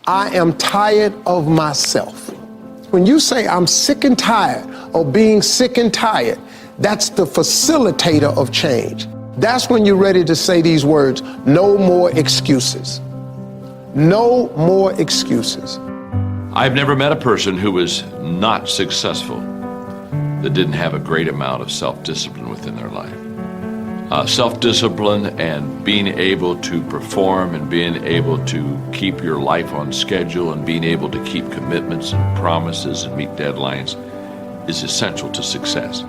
I am tired of myself. When you say I'm sick and tired of being sick and tired, that's the facilitator of change. That's when you're ready to say these words, no more excuses. No more excuses. I've never met a person who was not successful that didn't have a great amount of self-discipline within their life. Self-discipline and being able to perform and being able to keep your life on schedule and being able to keep commitments and promises and meet deadlines is essential to success.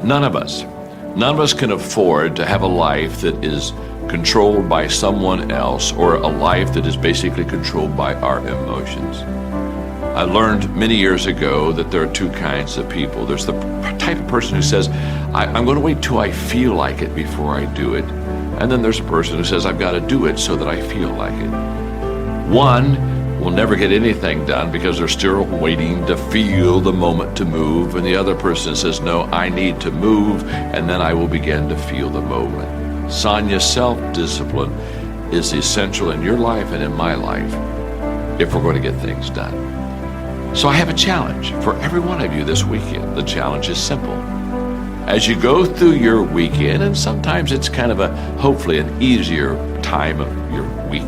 None of us can afford to have a life that is controlled by someone else or a life that is basically controlled by our emotions. I learned many years ago that there are two kinds of people. There's the type of person who says, I'm going to wait till I feel like it before I do it. And then there's a person who says, I've got to do it so that I feel like it. One will never get anything done because they're still waiting to feel the moment to move. And the other person says, no, I need to move, and then I will begin to feel the moment. Sonia, self-discipline is essential in your life and in my life if we're going to get things done. So I have a challenge for every one of you this weekend. The challenge is simple. As you go through your weekend, and sometimes it's kind of hopefully an easier time of your week,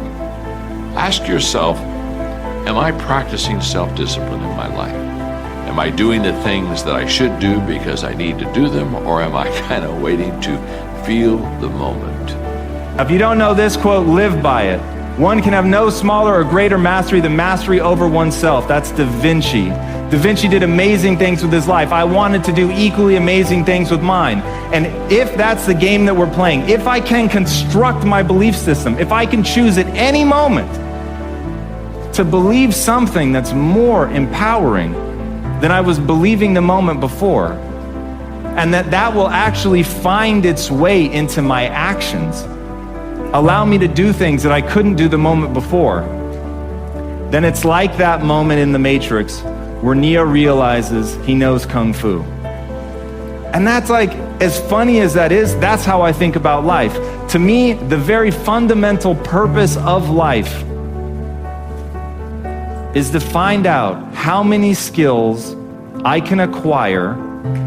ask yourself, am I practicing self-discipline in my life? Am I doing the things that I should do because I need to do them, or am I kind of waiting to feel the moment? If you don't know this quote, live by it. One can have no smaller or greater mastery than mastery over oneself. That's Da Vinci. Da Vinci did amazing things with his life. I wanted to do equally amazing things with mine. And if that's the game that we're playing, if I can construct my belief system, if I can choose at any moment to believe something that's more empowering than I was believing the moment before, and that will actually find its way into my actions, allow me to do things that I couldn't do the moment before, then it's like that moment in The Matrix where Neo realizes he knows Kung Fu. And that's like, as funny as that is, that's how I think about life. To me, the very fundamental purpose of life is to find out how many skills I can acquire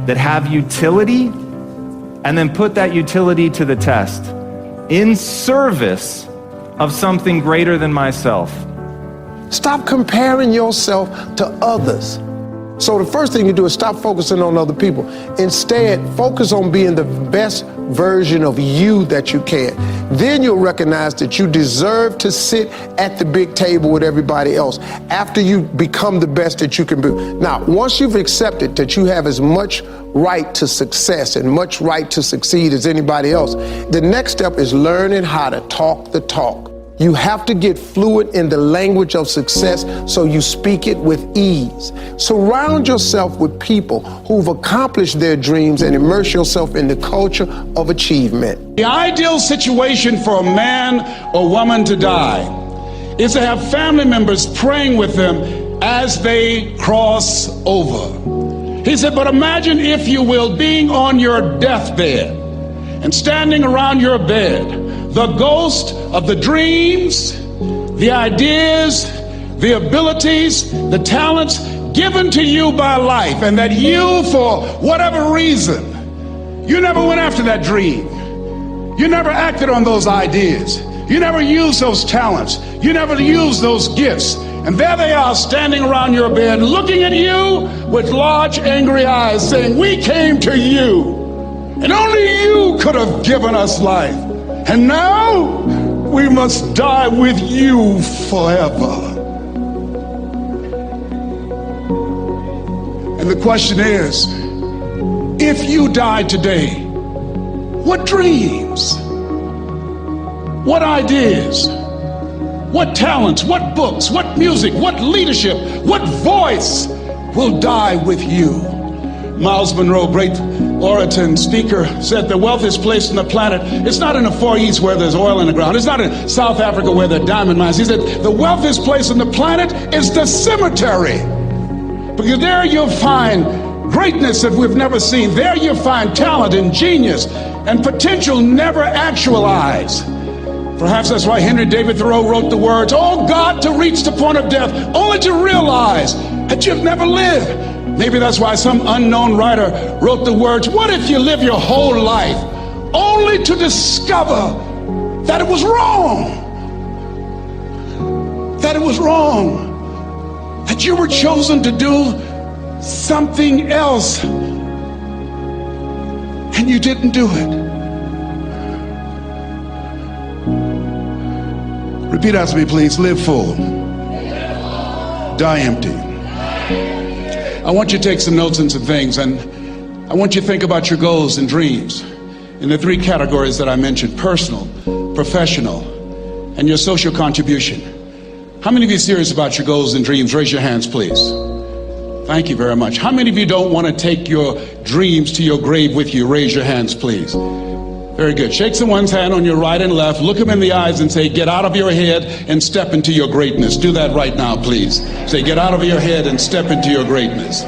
that have utility, and then put that utility to the test in service of something greater than myself. Stop comparing yourself to others. So the first thing you do is stop focusing on other people. Instead, focus on being the best version of you that you can. Then you'll recognize that you deserve to sit at the big table with everybody else after you become the best that you can be. Now, once you've accepted that you have as much right to success and much right to succeed as anybody else, the next step is learning how to talk the talk. You have to get fluent in the language of success so you speak it with ease. Surround yourself with people who've accomplished their dreams and immerse yourself in the culture of achievement. The ideal situation for a man or woman to die is to have family members praying with them as they cross over. He said, but imagine, if you will, being on your deathbed and standing around your bed, the ghost of the dreams, the ideas, the abilities, the talents given to you by life, and that you, for whatever reason, you never went after that dream. You never acted on those ideas. You never used those talents. You never used those gifts. And there they are standing around your bed looking at you with large angry eyes saying, we came to you and only you could have given us life. And now we must die with you forever. And the question is, if you died today, what dreams, what ideas, what talents, what books, what music, what leadership, what voice will die with you? Miles Monroe, great orator and speaker, said the wealthiest place on the planet, it's not in the Far East where there's oil in the ground. It's not in South Africa where there are diamond mines. He said the wealthiest place on the planet is the cemetery. Because there you'll find greatness that we've never seen. There you'll find talent and genius and potential never actualized. Perhaps that's why Henry David Thoreau wrote the words, "Oh God, to reach the point of death, only to realize that you've never lived." Maybe that's why some unknown writer wrote the words, "What if you live your whole life only to discover that it was wrong? That it was wrong. That you were chosen to do something else and you didn't do it." Repeat after me, please. Live full. Die empty. I want you to take some notes and some things, and I want you to think about your goals and dreams in the three categories that I mentioned: personal, professional, and your social contribution. How many of you are serious about your goals and dreams? Raise your hands, please. Thank you very much. How many of you don't want to take your dreams to your grave with you? Raise your hands, please. Very good. Shake someone's hand on your right and left. Look them in the eyes and say, "Get out of your head and step into your greatness." Do that right now, please. Say, "Get out of your head and step into your greatness."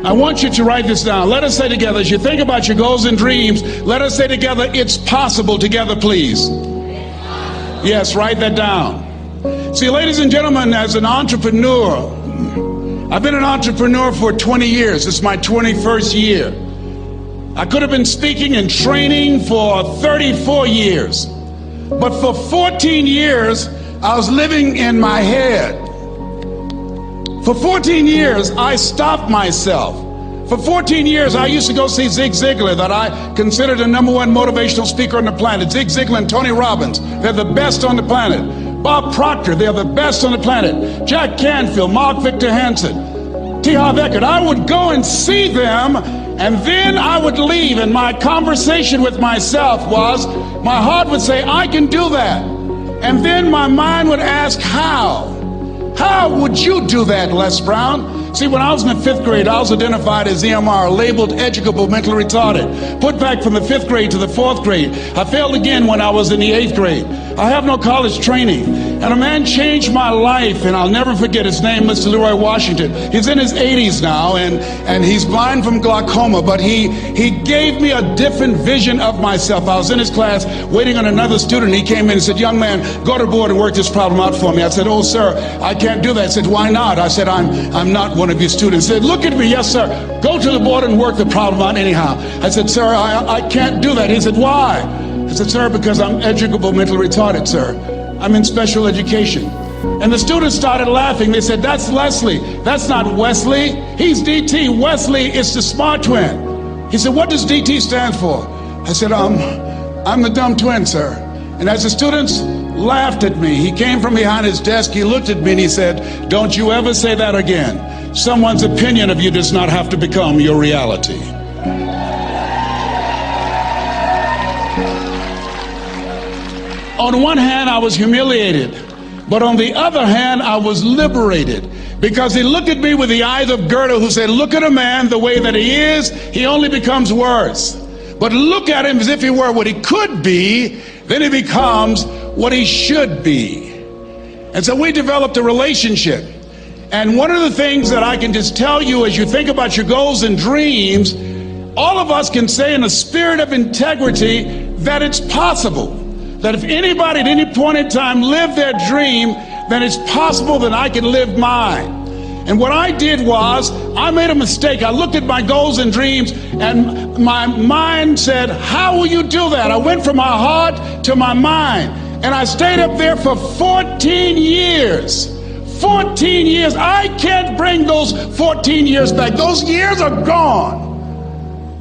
I want you to write this down. Let us say together, as you think about your goals and dreams, let us say together, "It's possible," together, please. Yes, write that down. See, ladies and gentlemen, as an entrepreneur, I've been an entrepreneur for 20 years. It's my 21st year. I could have been speaking and training for 34 years. But for 14 years, I was living in my head. For 14 years, I stopped myself. For 14 years, I used to go see Zig Ziglar, that I considered the #1 motivational speaker on the planet. Zig Ziglar and Tony Robbins, they're the best on the planet. Bob Proctor, they're the best on the planet. Jack Canfield, Mark Victor Hansen, T. Harv Eckert. I would go and see them, and then I would leave, and my conversation with myself was, my heart would say, "I can do that." And then my mind would ask, how? How would you do that, Les Brown? See, when I was in the 5th grade, I was identified as EMR, labeled educable, mentally retarded. Put back from the 5th grade to the 4th grade. I failed again when I was in the 8th grade. I have no college training. And a man changed my life, and I'll never forget his name, Mr. Leroy Washington. He's in his 80s now, and he's blind from glaucoma, but he gave me a different vision of myself. I was in his class waiting on another student. He came in and said, "Young man, go to the board and work this problem out for me." I said, "Oh, sir, I can't do that." I said, "Why not?" I said, I'm not one of your students." He said, "Look at me." "Yes, sir. Go to the board and work the problem out anyhow." I said, "Sir, I can't do that." He said, "Why?" I said, "Sir, because I'm educable, mentally retarded, sir. I'm in special education." And the students started laughing. They said, "That's Leslie. That's not Wesley. He's DT. Wesley is the smart twin." He said, "What does DT stand for?" I said, I'm the dumb twin, sir." And as the students laughed at me, he came from behind his desk, he looked at me and he said, "Don't you ever say that again. Someone's opinion of you does not have to become your reality." On one hand, I was humiliated, but on the other hand, I was liberated, because he looked at me with the eyes of Goethe, who said, "Look at a man the way that he is, he only becomes worse. But look at him as if he were what he could be, then he becomes what he should be." And so we developed a relationship. And one of the things that I can just tell you as you think about your goals and dreams, all of us can say in a spirit of integrity that it's possible. That if anybody at any point in time lived their dream, then it's possible that I can live mine. And what I did was, I made a mistake. I looked at my goals and dreams, and my mind said, "How will you do that?" I went from my heart to my mind, and I stayed up there for 14 years. 14 years. I can't bring those 14 years back. Those years are gone.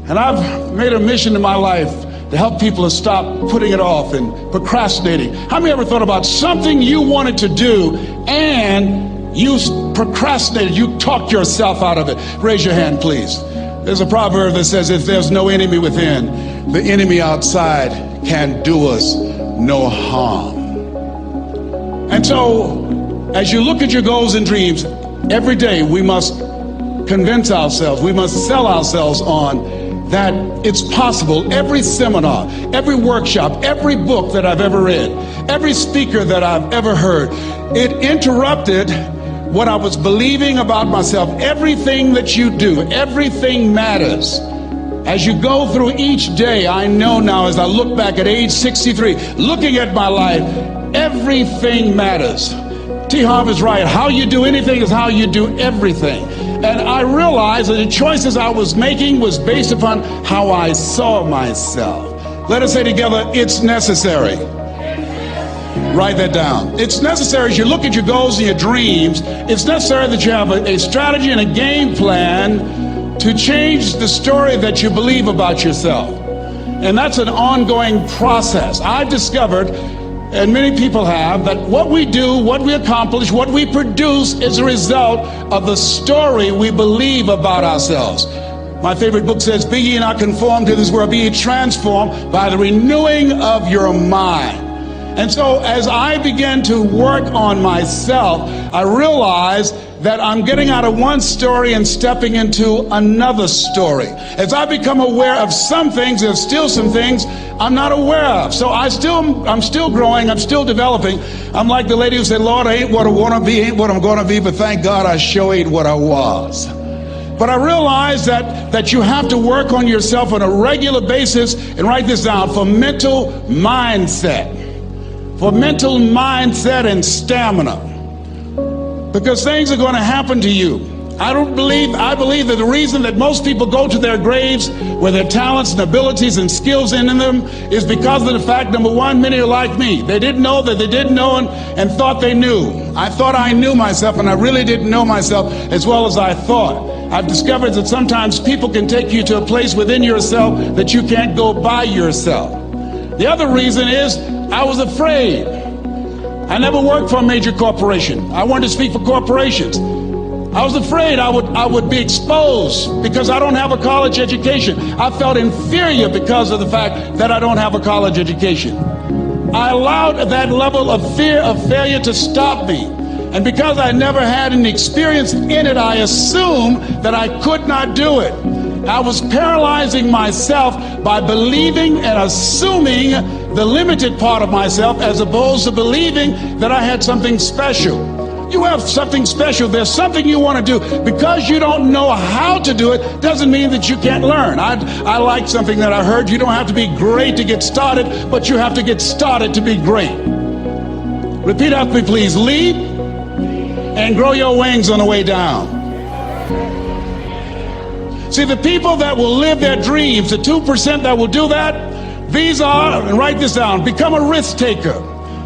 And I've made a mission in my life to help people to stop putting it off and procrastinating. How many ever thought about something you wanted to do and you procrastinated, you talked yourself out of it? Raise your hand, please. There's a proverb that says, if there's no enemy within, the enemy outside can do us no harm. And so, as you look at your goals and dreams, every day we must convince ourselves, we must sell ourselves on that it's possible. Every seminar, every workshop, every book that I've ever read, every speaker that I've ever heard, it interrupted what I was believing about myself. Everything that you do, everything matters. As you go through each day, I know now as I look back at age 63, looking at my life, everything matters. T. Harvey's right. How you do anything is how you do everything. And I realized that the choices I was making was based upon how I saw myself. Let us say together, it's necessary. Write that down. It's necessary as you look at your goals and your dreams, it's necessary that you have a strategy and a game plan to change the story that you believe about yourself. And that's an ongoing process. I've discovered, and many people have, that what we do, what we accomplish, what we produce is a result of the story we believe about ourselves. My favorite book says, "Be ye not conformed to this world, be ye transformed by the renewing of your mind." And so as I began to work on myself, I realized that I'm getting out of one story and stepping into another story. As I become aware of some things, there's still some things I'm not aware of. So I'm still growing, I'm still developing. I'm like the lady who said, "Lord, I ain't what I want to be, ain't what I'm going to be, but thank God I sure ain't what I was." But I realized that you have to work on yourself on a regular basis, and write this down, for mental mindset. For mental mindset and stamina. Because things are going to happen to you. I believe that the reason that most people go to their graves with their talents and abilities and skills in them is because of the fact, number one, many are like me. They didn't know that they didn't know and thought they knew. I thought I knew myself, and I really didn't know myself as well as I thought. I've discovered that sometimes people can take you to a place within yourself that you can't go by yourself. The other reason is I was afraid. I never worked for a major corporation. I wanted to speak for corporations. I was afraid I would be exposed because I don't have a college education. I felt inferior because of the fact that I don't have a college education. I allowed that level of fear of failure to stop me. And because I never had any experience in it, I assumed that I could not do it. I was paralyzing myself by believing and assuming the limited part of myself as opposed to believing that I had something special. You have something special. There's something you want to do. Because you don't know how to do it doesn't mean that you can't learn. I like something that I heard. You don't have to be great to get started, but you have to get started to be great. Repeat after me, please. Leap and grow your wings on the way down. See, the people that will live their dreams, the 2% that will do that, these are, and write this down, become a risk taker.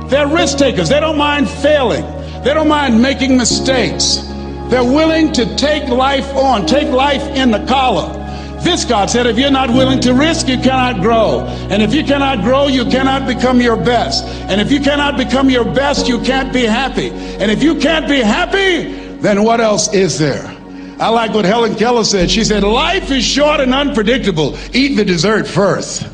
They're risk takers. They don't mind failing. They don't mind making mistakes. They're willing to take life on, take life in the collar. This, God said, if you're not willing to risk, you cannot grow. And if you cannot grow, you cannot become your best. And if you cannot become your best, you can't be happy. And if you can't be happy, then what else is there? I like what Helen Keller said. She said, life is short and unpredictable. Eat the dessert first.